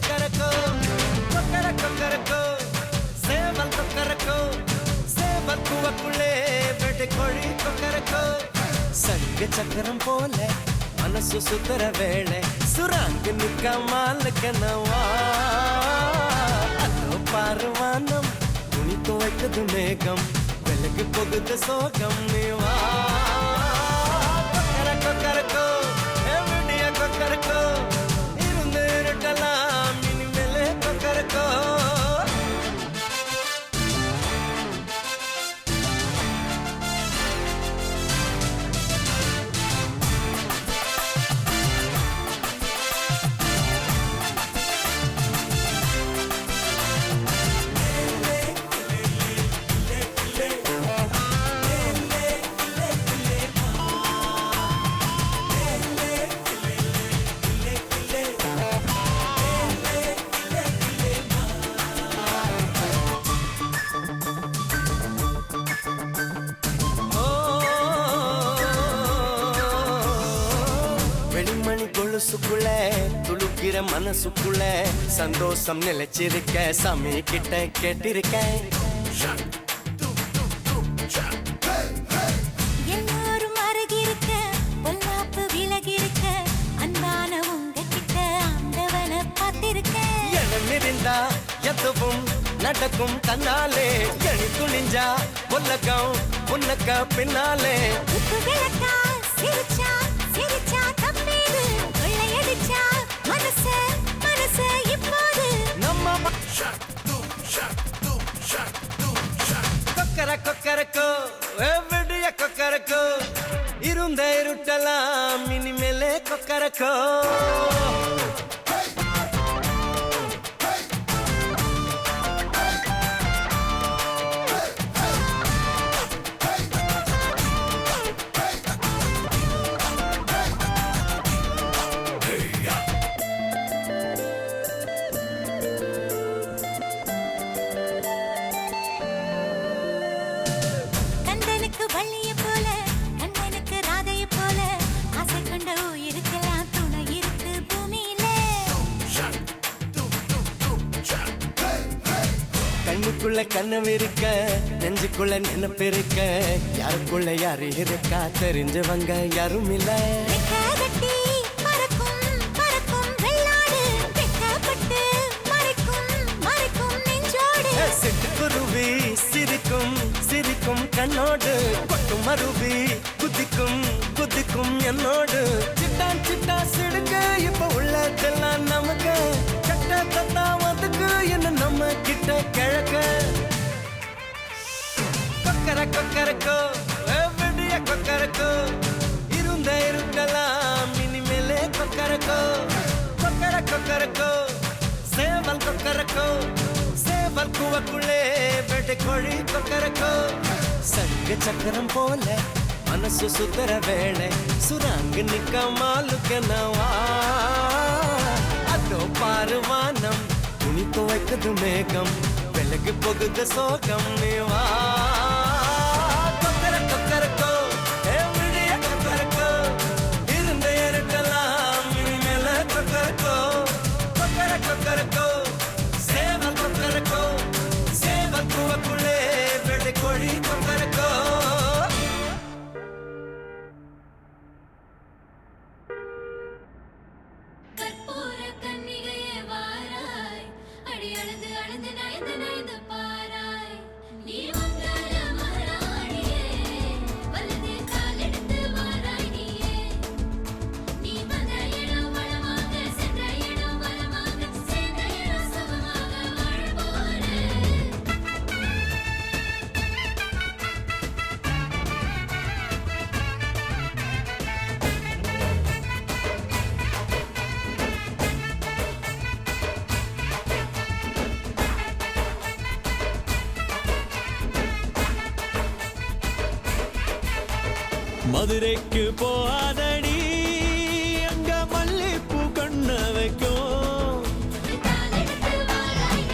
கொக்கரக்கோ கொக்கரக்கோ சேவல் கொக்கரக்கோ சேவல் கூவக்குள்ளே வெட்டு கோழி கொக்கரக்கோ சங்க சக்கரம் போல மனசு சுத்தர வேளை சுராங்கு நிக்காமலுக்கனவா அதோ பார்வானம் துணி துவைக்குது மேகம் வெளுக்கு போகுது சோகம் நீவா கொக்கரக்கோ எவடிய கொக்கரக்கோ இருந்து இருட்டலாம் இனிமேலே கொக்கரக்கோ வெளிமணி கொலுசுக்குள்ள துளுக்கிற மனசுக்குள்ள சந்தோஷம் நிலைச்சிருக்க சாமி கிட்ட கேட்டிருக்கேன் எல்லாரும் அருகிருக்க பொல்லாப்பு விலகிருக்க அன்பான உங்ககிட்ட ஆண்டவனை பார்த்திருக்கேன் எண்ணம் இருந்தா எதுவும் நடக்கும் தன்னாலே எணி துணிஞ்சா உலகம் உனக்க பின்னாலே உப்பு விளக்கா சிரிச்சா சிரிச்சா தம்மீது கொள்ளையடிச்சா மனச இப்போது நம்ம கொக்கரக்கோ எவடிய கொக்கரக்கோ இருந்த இருட்டலாம் இனிமேலே கொக்கரக்கோ கண்டனுக்கு வள்ளிய போல கண்ணனுக்கு ராதைய போல ஆசை கொண்ட உயிருக்கெல்லாம் துணை இருக்கு பூமியில கண்ணுக்குள்ள கனவு இருக்க நெஞ்சுக்குள்ள நினைப்பு இருக்க யாருக்குள்ள யாரு இருக்கா தெரிஞ்சவங்க யாரும் இல்ல கட்டி பறக்கும் பறக்கும் வெள்ளாடு வெட்டப்பட்டு மறைக்கும் நெஞ்சோடு சிட்டுக்குருவி சிரிக்கும் சிரிக்கும் கண்ணோடு கொட்டும் மருவி குதிக்கும் என்னோடு சிட்டா சிடுங்க இப்ப உள்ளதெல்லாம் நமக்கு கட்ட தத்தா வந்துக்கு என்ன நம்ம கிட்ட கிழக்க கொக்கரக்கோ எவடிய கொக்கரக்கோ இருந்த இருட்டலாம் இனிமேலே கொக்கரக்கோ கொக்கரக்கோ சேவல் கொக்கரக்கோ சேவல் கூவக்குள்ளே வெட்டு கோழி கொக்கரக்கோ சங்க சக்கரம் போல மனசு சுத்தர வேளை சுராங்கு நிக்காமலுக்கனவா அதோ பார்வானம் துணி துவைக்குது மேகம் வெளுக்கு போகுது சோகம் நீவா கொக்கரக்கோ எவடிய கொக்கரக்கோ இருந்த இருட்டலாம் இனிமேல கொக்கரக்கோ கொக்கரக்கோ சேவல் கொக்கரக்கோ சேவல் கூவக்குள்ளே வெட்டு கோழி கொக்கரக்கோ கற்பூர கன்னிகையே வாராய் அடி அழுது அழுது நயந்து பாராய் நீ மங்கள மகாராணியே வலது கால் எடுத்து வாராய் நீ வந்த இடம் வளமாக சென்ற இடம் வளமாக சேர்ந்த இடம் சுகமாக வாழ போறேன் மதுரைக்கு போகாதடி அங்க மல்லிப்பூ கண்ண வைக்கும் கால் எடுத்து வாராய்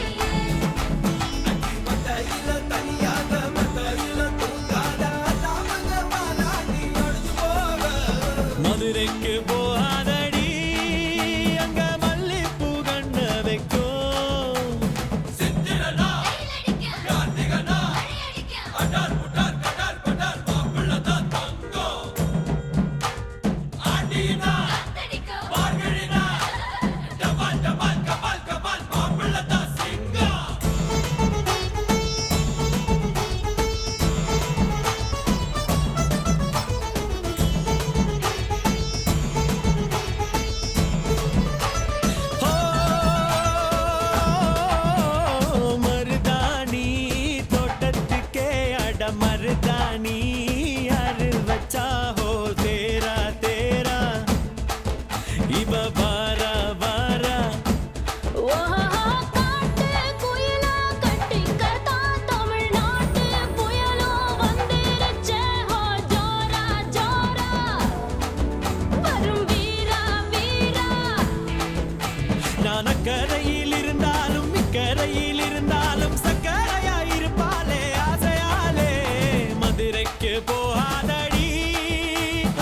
மதுரைக்கு போகாதடி அங்க மல்லிப்பூ கண்ண வைக்கும் நான் அக்கரையில் இருந்தாலும் இக்கரையில் இருந்தாலும் சக்கரையாயிருப்பாளே ஆசையாலே மதுரைக்கு போகாதடி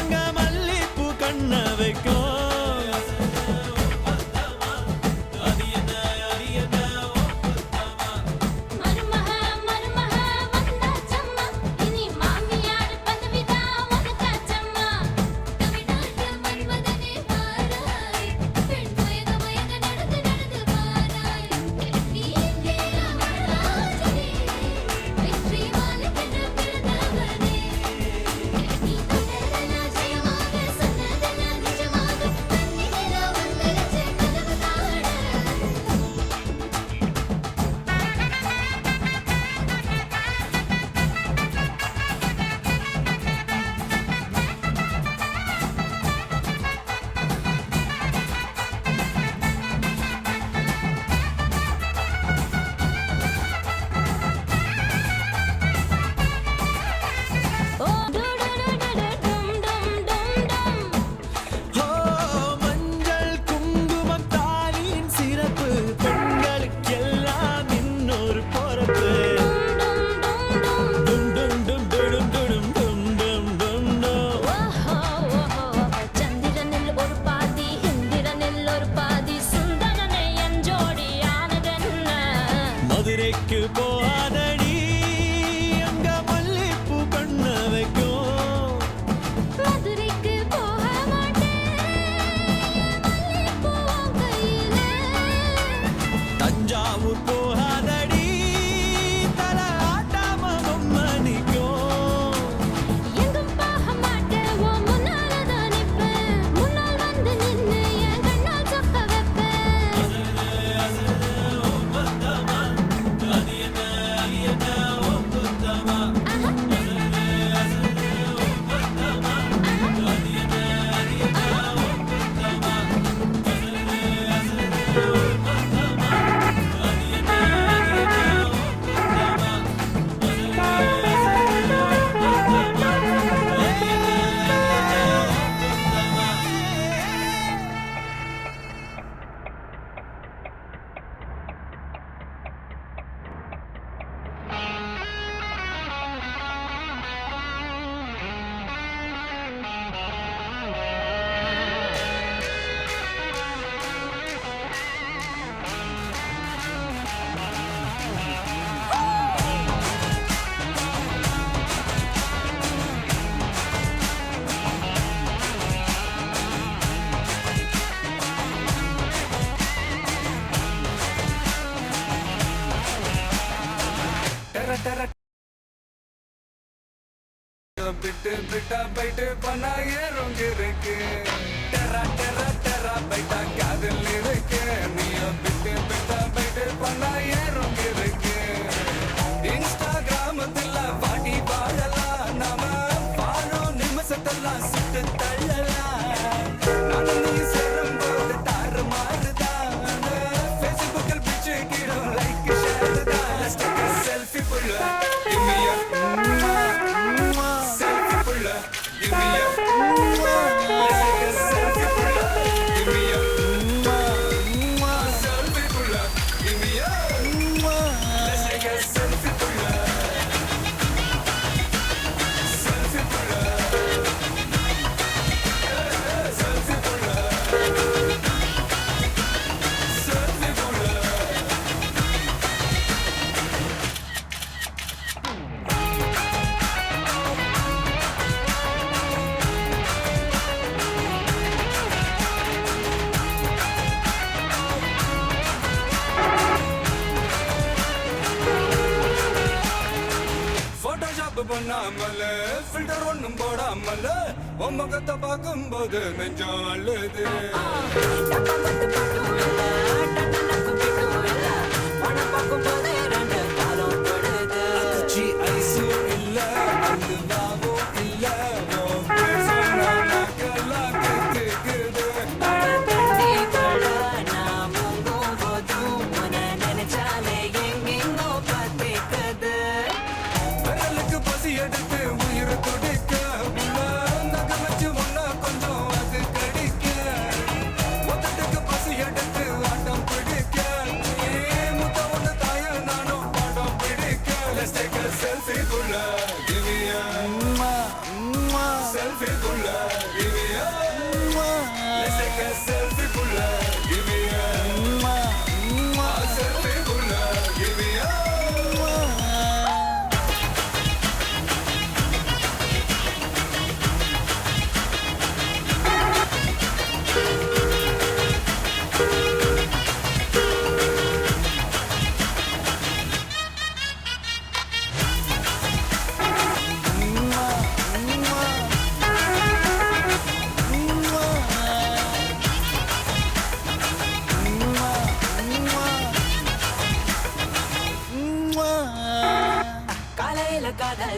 அங்க மல்லிப்பூ கண்ண வைக்கும் மருமக மருமக வந்தாச்சம்மா இனி மாமியார் பதவிதா உனக்காச்சம்மா தமிழ்நாட்டு மன்மதனே பாராய் பெண் மயங்க மயங்க நடந்து நடந்து பாராய் நீ இங்கே ராஜனே வெற்றி மாலைக்கென பிறந்தவனே நீ தொடரலாம் ஜெயமாக சொன்னதெல்லாம் நிஜமாக கண்ணினில வந்துருச்சு கனவு காண ஓ டும் டும் டும் டும் ஓ மஞ்சள் குங்குமம் தாலியின் சிறப்பு பெண்களுக்கெல்லாம் இன்னொரு பொறுப்பு டும் டும் டும் டும் டும் டும் டும் டும் டும் ஓஹோ சந்திரனில் ஒரு பாதி இந்திரனில் ஒரு பாதி சுந்தரனை என் ஜோடியானதென்ன மதுரைக்கு போகாதடி அங்க மல்லிப்பூ கண்ண வைக்கும் மதுரைக்கு போக மாட்டேன் மல்லிப்பூ உன் கையில தஞ்சாவூர் போகாதடி தல ஆட்டாம பொம்மணிக்கும் எங்கும் போக மாட்டேன் உன் முன்னால தான் நிப்பேன் முன்னால் வந்து நின்னு என் கண்ணால் சொக்க வைப்பேன் பிட்டு பிட்டா பைட்டு பண்ணா ஏறுங்க இருக்கு டெரா டெரா டெரா பைட்டா காதல் இருக்கு நீயோ பிட்டு பிட்டா பைட்டு பண்ணா ஏறுங்க இருக்கு இன்ஸ்டாகிராமத்துல பாடி வாழலாம் நாம வாழும் நிமிஷத்தெல்லாம் சுட்டு தள்ளலாம் நானும் நீ சேரும் போது தாறு மாறுதான் ஃபேஸ்புக்கில் பிச்சு கீழும் லைக் ஷேர் தான் Let's take a selfie புள்ள give me a selfie புள்ள give me a Let's take a selfie புள்ள give me a selfie புள்ள give me a Let's take a selfie புள்ள selfie புள்ள selfie புள்ள selfie புள்ள Photoshop பண்ணாமல filter ஒண்ணும் போடாமல உன் முகத்தை பார்க்கும்போது நெஞ்சம் அழுது அக்குச்சி ஐஸும் இல்ல அல்வாவும் இல்ல உன் பேர் சொன்னா நாக்கெல்லாம் கேக்குது. விரலுக்கு பசி எடுத்து உயிரை துடிக்க உள்ள நகம் வச்சு ஒன்னா கொஞ்சம் அது கடிக்க மொத்தத்துக்கு பசி எடுத்து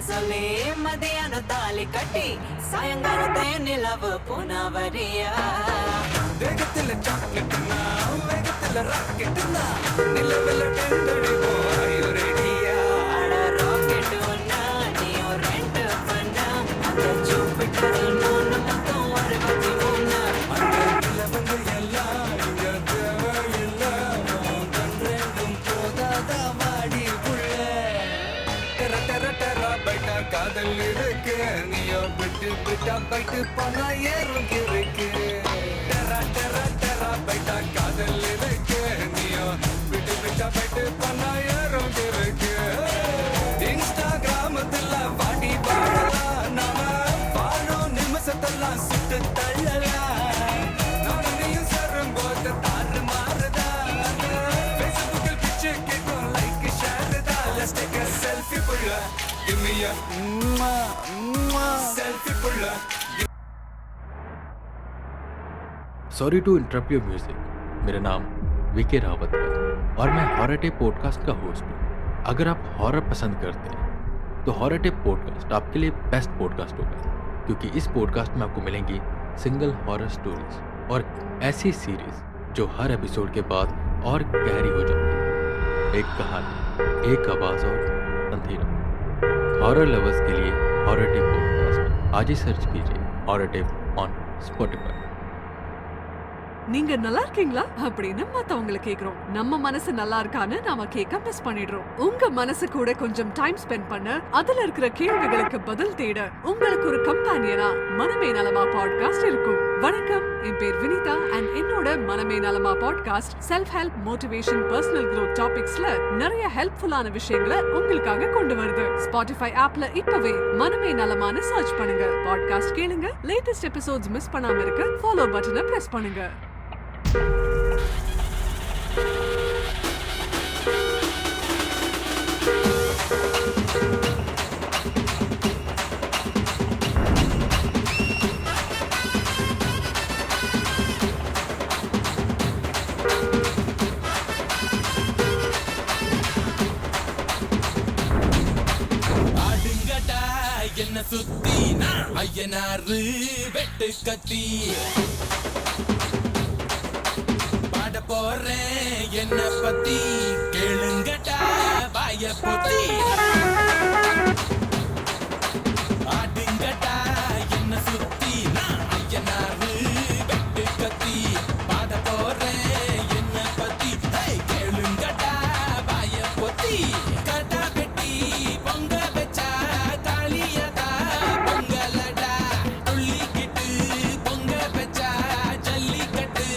சொல்லி மதியானம் தாலி கட்டி சாயங்காலத்தே நிலவு புனவரியா வேகத்துல சாக்லேட்னா வேகத்துல ராக்கெட்னா நிலவுல டெண்டடிப்போம் ஐயோ ரெடியா ராக்கெட் ஒன்னா நீ ஒரு ரெண்டு பண்ணா அந்த ஜூபிட்டர் மூணு மொத்தம் 63 அந்த நிலவுங்க எல்லாம் இங்க தேவையில்லை கண் ரெண்டும் போதாதா வாடி புள்ள டெர டெர டெர பைட்டா காதல் இருக்கு நீயோ விட்டு விட்டா பைட்டு பண்ணா ஏறும் இருக்கு டெர டெர டெர பைட்டா காதல் இருக்கு நீயோ விட்டு விட்டா பைட்டு பண்ணா ஏறும் இருக்கு இன்ஸ்டாகிராமத்துல வாடி வாழலாம் நாம வாழும் நிமிஷத்தெல்லாம் சுட்டு தள்ளலாம் நானும் நீயும் சேரும்போது தாறு மாறுதான் ஃபேஸ்புக்கில் பிச்சு கேட்கும் லைக் ஷேர் தான் லெட்ஸ் டேக் a selfie புள்ள give me a selfie புள்ள sorry to interrupt your music. मेरा नाम वीके रावत है और मैं हॉरर टेप पॉडकास्ट का होस्ट हूँ। अगर आप हॉरर पसंद करते हैं तो हॉरर टेप पॉडकास्ट आपके लिए बेस्ट पॉडकास्ट होगा, क्योंकि इस पॉडकास्ट में आपको मिलेंगी सिंगल हॉरर स्टोरीज और ऐसी सीरीज जो हर एपिसोड के बाद और गहरी हो जाती है। एक कहानी, एक आवाज़ और अंधेरा। हॉरर लवर्स के लिए हॉरर टेप पॉडकास्ट आज ही सर्च कीजिए हॉरर टेप ऑन स्पॉटिफाई। நீங்க நல்லா இருக்கீங்களா அப்படின்னு மத்தவங்களை கேக்குறோம். நம்ம மனசு நல்லா இருக்கான்னு நாம கேட்க மிஸ் பண்ணிடுறோம். உங்க மனசு கூட கொஞ்சம் டைம் ஸ்பெண்ட் பண்ண, அதுல இருக்கிற கேள்விகளுக்கு பதில் தேட உங்களுக்கு ஒரு கம்பானியனா மனமே நலமா பாட்காஸ்ட் இருக்கும். வணக்கம், என் பேர் வினிதா அண்ட் என்னோட மனமே நலமா podcast self help, motivation, personal growth டாபிக்ஸ்ல நிறைய ஹெல்ப்ஃபுல்லான விஷயங்களை உங்களுக்காக கொண்டு வருது. ஸ்பாட்டிஃபை ஆப்ல இப்பவே மனமே நலமான்னு சர்ச் பண்ணுங்க, பாட்காஸ்ட் கேளுங்க. லேட்டஸ்ட் எபிசோட்ஸ் மிஸ் பண்ணாம இருக்க ஃபாலோ பட்டனை பிரஸ் பண்ணுங்க. ஆடுங்கடா என்ன சுத்தி நான் ஐயனாரு வெட்டு கத்தி பாட போறேன் என்ன பத்தி கேளுங்கடா வாய பொத்தி ஆடுங்கடா என்ன சுத்தி நான் ஐயனாரு வெட்டு கத்தி பாட போறேன் என்ன பத்தி கேளுங்கடா வாய பொத்தி கடா வெட்டி பொங்க வச்சா தாலியதா பொங்கலடா துள்ளிக்கிட்டு பொங்க வச்சா ஜல்லிக்கட்டு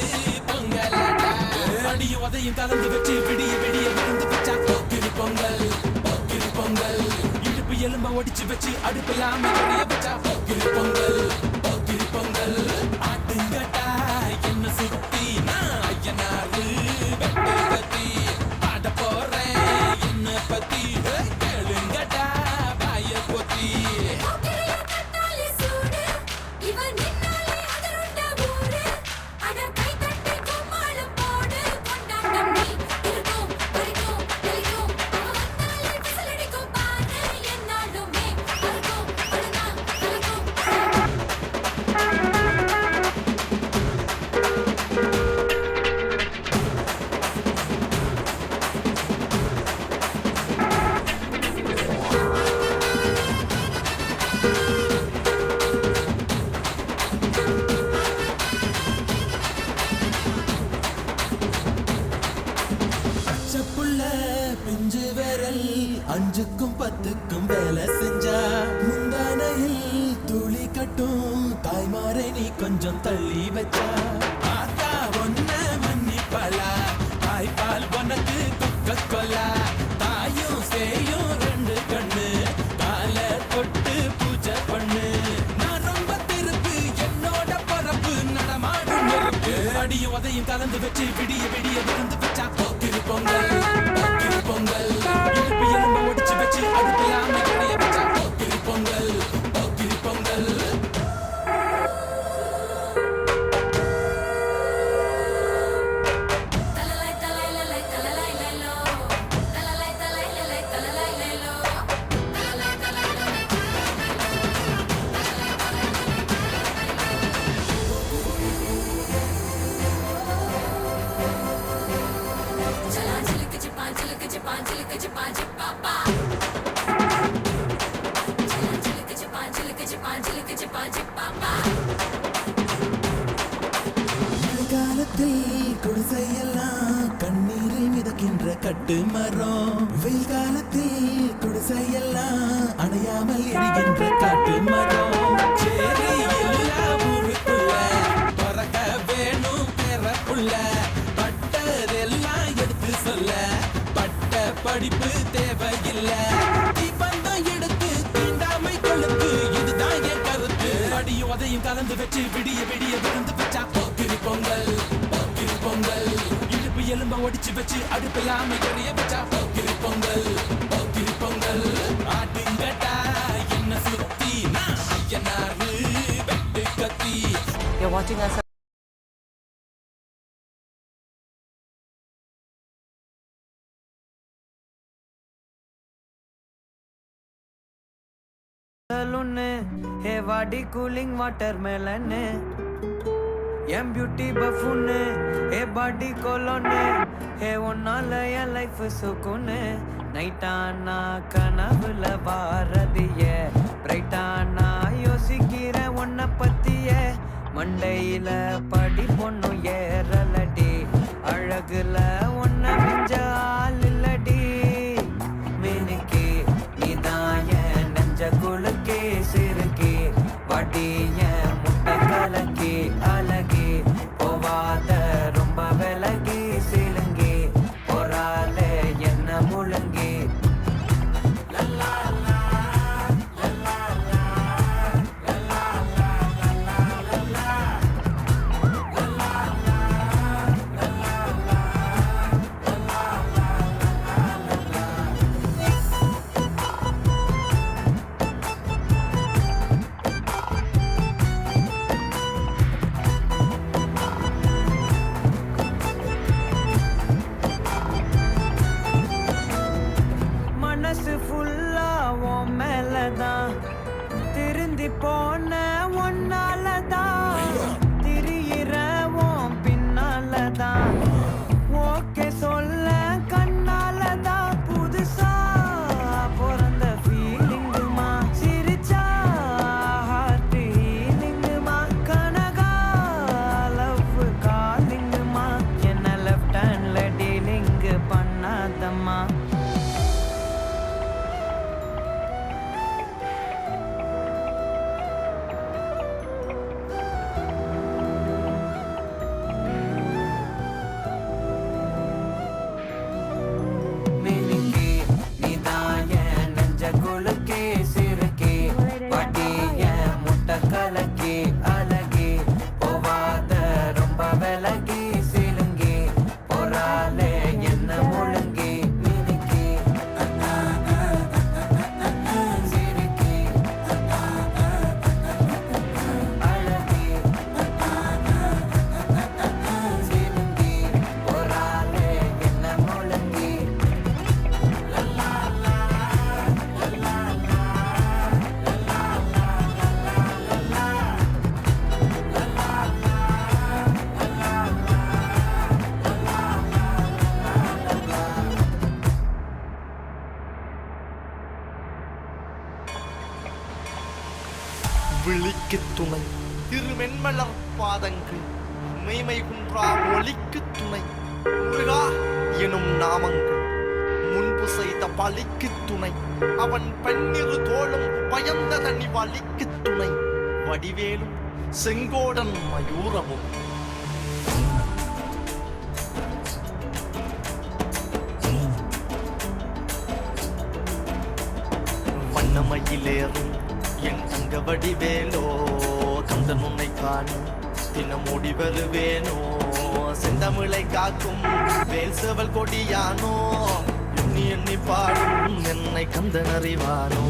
பொங்கலடா அடியும் அதையும் கலந்து வச்சு விடிய விடிய விழுந்து வச்சா போக்கிரி பொங்கல் போக்கிரி பொங்கல் இடுப்பு எலும்ப ஒடிச்சு வச்சு அடுப்பில்லாம எரிய வச்சா போக்கிரி பொங்கல் போக்கிரி பொங்கல் ஆட்டுங்கட்டா என்ன சுத்தி நான் ஐயனாரு வெட்டு கத்தி பாட போறேன் என்ன பத்தி கேளுங்கடா வாய பொத்தி பச்சப்புள்ள பிஞ்சு விரல் 5க்கும் 10க்கும் வேலை செஞ்சா முந்தானையில் துளி கட்டும் தாய்மாரை நீ கொஞ்சம் தள்ளி வச்சா ஆத்தா ஒன்ன மன்னிப்பலா தாய்ப்பால் உனக்கு கொக்க கொல்லா தாயும் சேயும் 2 கண்ணு கால தொட்டு பூஜை பண்ணு நான் ரொம்ப திருப்பு என்னோட பரப்பு நடமாடும் நெருப்பு அடியும் அதையும் கலந்து வச்சு விடிய விடிய விழுந்து வச்சா போக்கிரி பொங்கல் போக்கிரி பொங்கல் இடுப்பு எலும்ப ஒடிச்சு வச்சு அடுப்பில்லாம எரிய வச்சா போக்கிரி பொங்கல் போக்கிரி பொங்கல் தலலை காலத்தில் குடிசையெல்லாம் கண்ணீரில் மிதக்கின்ற கட்டு மரம், வெயில் காலத்தில் குடிசையெல்லாம் அணையாமல் எரிகின்ற காட்டு மரம். சரி, எல்லா ஊருக்குள்ள பறக்க வேணும் பிறப்புள்ள, பட்டதெல்லாம் எடுத்து சொல்ல பட்ட படிப்பு தேவையில்லை. தீபந்தம் எடுத்து தீண்டாமை கொழுத்து, இதுதான் என் கருத்து. அடியும் அதையும் கலந்து வச்சு விடிய விடிய விழுந்து வச்சா போக்கிரி பொங்கல், போக்கிரி பொங்கல். இடுப்பு எலும்ப ஒடிச்சு வச்சு அடுப்பில்லாம எரிய வச்சா போக்கிரி பொங்கல், போக்கிரி பொங்கல். ஆட்டுங்கட்டா என்ன சுத்தி நான் ஐயனாரு வெட்டு கத்தி. You're watching us. हे वाडी कूलिंग वाटरमेलन एम ब्यूटी बफून हे बॉडी कोलोन हे उन्नाल या लाइफ सुकून நைட்டானா கனவுல வாரதிய பிரைட்டானா யோசிக்கிற உன்னை பத்திய மண்டையில படி பொண்ணு ஏறலடி அழகுல உன்னை மிஞ்ச ஆள் இல்லடி மினிக்கு நீதான் என் நெஞ்ச குலுக்கே சிறுக்கி வடிய முட்டை கலக்கி அழகி போவாத ரொம்ப விலகி சிலுங்கி போறாலே என்ன முழுங்கி. மனசு ஃபுல்லா உன் மேலதான் திருந்தி போன ஒன்னாலதான் திரியிற உன் பின்னாலதான் ஓகே சொல்ல கண்ணாலதான் புதுசா பிறந்த ஃபீலிங்குமா சிரிச்சா ஹார்ட் ஹீலிங்குமா கனகா லவ் காலிங்குமா என்ன லெஃப்ட் ஹேண்ட்ல டீலிங் பண்ணாதம்மா. மினிக்கி நீதான் என் நெஞ்ச குலுக்கி சிறுக்கி வட்டிய முட்டை கலக்கி அழகி போவாத ரொம்ப விலகி சிலுங்கி போறாலே என்ன முழுங்கி. மினிக்கி சிறுக்கி அழகி சிலுங்கி போறாலே என்ன முழுங்கி. விழிக்கு துணை திருமென்மலர் பாதங்கள் மெய்மை குன்றா ஒளிக்கு துணை முருகா எனும் நாமங்கள் முன்பு செய்த பழிக்கு துணை அவன் பன்னிரு தோளும் பயந்த தனி வலிக்கு துணை வடிவேலும் செங்கோடன் மயூரமும். வண்ணமயிலேறும் என் தங்க வடிவேலோ கந்தன் உன்னை காணும் தினம் ஓடி வருவேனோ செந்தமிழை காக்கும் வேல் செவல் கொடியானோ எண்ணி எண்ணி பாடும் என்னை கந்தன் அறிவானோ.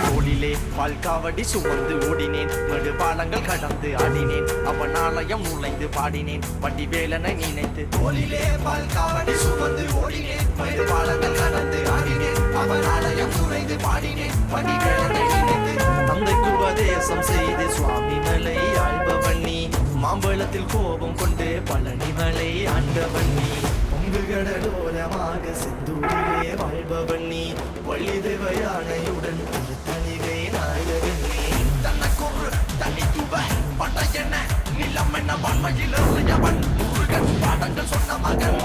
தோளிலே பால்காவடி சுமந்து ஓடினேன் நடு பாலங்கள் கடந்து ஆடினேன் அவன் ஆலயம் நுழைந்து பாடினேன் வடிவேலனை நினைத்து. தோளிலே பால்காவடி சுமந்து ஓடினேன் நடு பாலங்கள் கடந்து ஆடினேன் அவன் ஆலயம் நுழைந்து பாடினேன் வடிவேலனை நினைத்து. தந்தைக்கு உபதேசம் செய்து சுவாமி மலை ஆள்பவன் நீ மாம்பழத்தில் கோபம் கொண்டு பழனி மலை ஆண்டவன் நீ. அன்பு கடலோரமாக செந்தூரிலே வாழ்பவன் நீ வள்ளி தேவயானையுடன் ஒரு தனிகை நாயகன் நீ தனக்கொரு தனித்துவ படையென நிலம் என்ன வன்மையில் எறியவன் முருகன் பாடங்கள் சொன்ன மகன்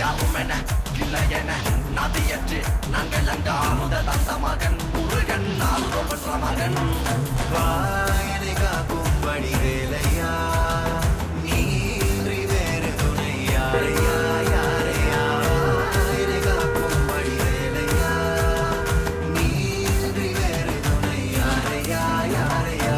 யாரும் என இல்லை என நதியற்று நாங்கள் அங்காத தந்த மகன் முருகன் ஆர்வம் பெற்ற மகன் வாயனை காக்கும் படி வேலையா நீன்றி வேறு துணை யாரையா யாரையா வாயனை காக்கும் படி வேலையா நீன்றி வேறு துணை யாரையா யாரையா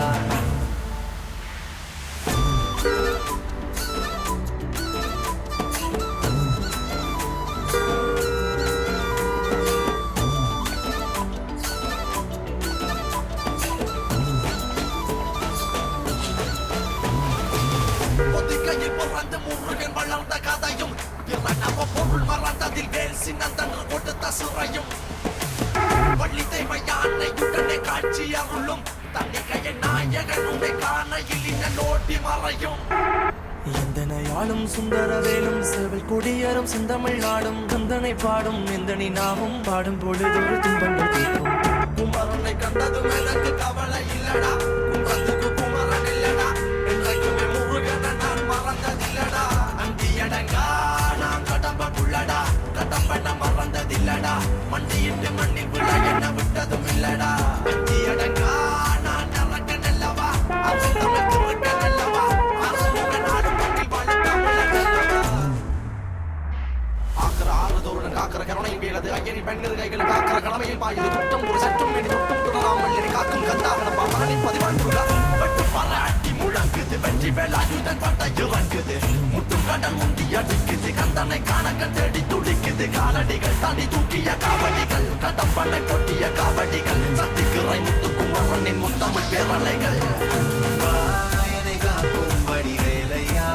ஒத்திகையில் பிறந்து முருகன் வளர்ந்த கதையும் பிறனவ பொருள் மறந்ததில் வேல் சின்னந்தன்று கொடுத்த சிறையும் வள்ளி தேவை யானையுடனே காட்சி அருளும் தன்னிகைய நாயகன் உன்னை காணையில் இன்னோட்டி மறையும் எந்தனையாளும் சுந்தரவேலும் செவல் கொடியரும் செந்தமிழ் நாடும் கந்தனை பாடும் எந்தனி நாமும் பாடும் பொழுதொரு துன்பங்கள் தீர்க்கும் குமரனை கண்டதும் எனக்கு கவலை இல்லடா கும்பத்துக்கு குமரன் இல்லடா என்றைக்குமே முருகனை நான் மறந்ததில்லடா அந்தியடங்கா நான் கடம்பக்குள்ளடா கடம்பன மறந்ததில்லடா மண்டியிட்டு மண்ணில் விழ என்ன விட்டதும் இல்லடா அந்தியடங்கா நான் நரக்கன் அல்லவா அவன் தமிழ் இருக்கன் அல்லவா அரசுமுக நாடு பற்றி வாழ தமிழல்லவா ஆக்கிற ஆறுதோருடன் காக்கிற கருணையும் வீழது ஐயனி பெண்கள் கைகள் காக்கிற கடமையில் பாயுது குட்டம் ஒரு சற்றும் மீறி தொட்டும் தொடராமல் என காக்கும் கந்தாவன பாமரனை பதிவாண்டுள்ள வெட்டு பாராட்டி முழங்குது வெற்றி வேலாயுதன் பட்ட இறங்குது முட்டும் கடல் முந்தி அடிக்குது கந்தனை காணக்கன் தேடி துடிக்குது காலடிகள் தாண்டி தூக்கிய காவடிகள் கடம்பனை கொட்டிய காவடிகள் சத்திக்குறை முத்து குமரனின் முத்தமிழ் பேரலைகள் வாயனை காக்கும் வடி வேலையா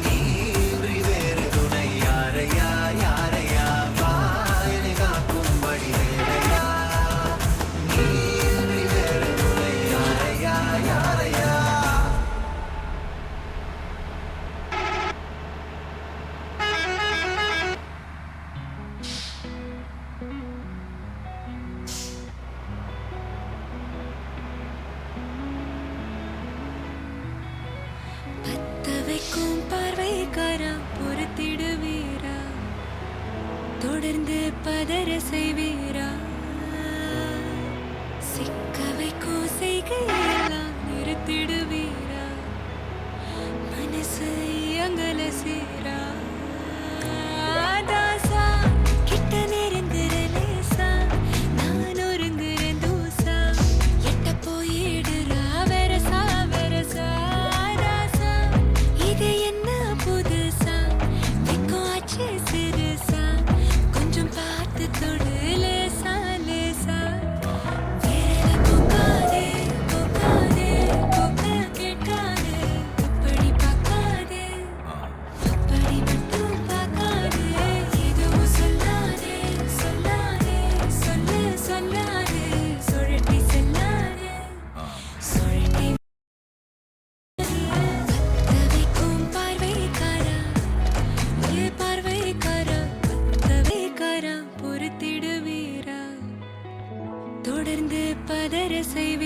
நீன்றி வேறு துணை யாரையா யாரையா வாயனை காக்கும் வடி வேலையா நீன்றி வேறு துணை யாரையா யாரையா பத்த வைக்கும் பார்வைக்காரா பொறுத்திடுவீரா தொடர்ந்து பதற செய்வீரா சிக்க வைக்கும் செய்கையெல்லாம் நிறுத்திடுவீரா மனசு அங்கல சீரா தாசா கிட்ட நெருங்குற லேசா நான் ஒருங்குற தூசா எட்ட போயிடுறா வெரசா வெரசா ராசா இது என்ன புதுசா வெக்கம் ஆச்சு சிறுசா கொஞ்சம் பார்த்து தொடு லேசா லேசா வேற போகாதே போகாதே போக கேட்காதே இப்படி பார்க்காதே அப்படி மட்டும் பார்க்காதே எதுவும் சொல்லாதே சொல்லாதே சொல்லு சொல்லாதே சுழட்டி செல்லாதே சுழட்டி பத்த வைக்கும் பார்வைக்காரா ஏ பார்வைக்காரா பத்த வைக்காரா பொறுத்திடுவீரா தொடர்ந்து பதற செய்வீரா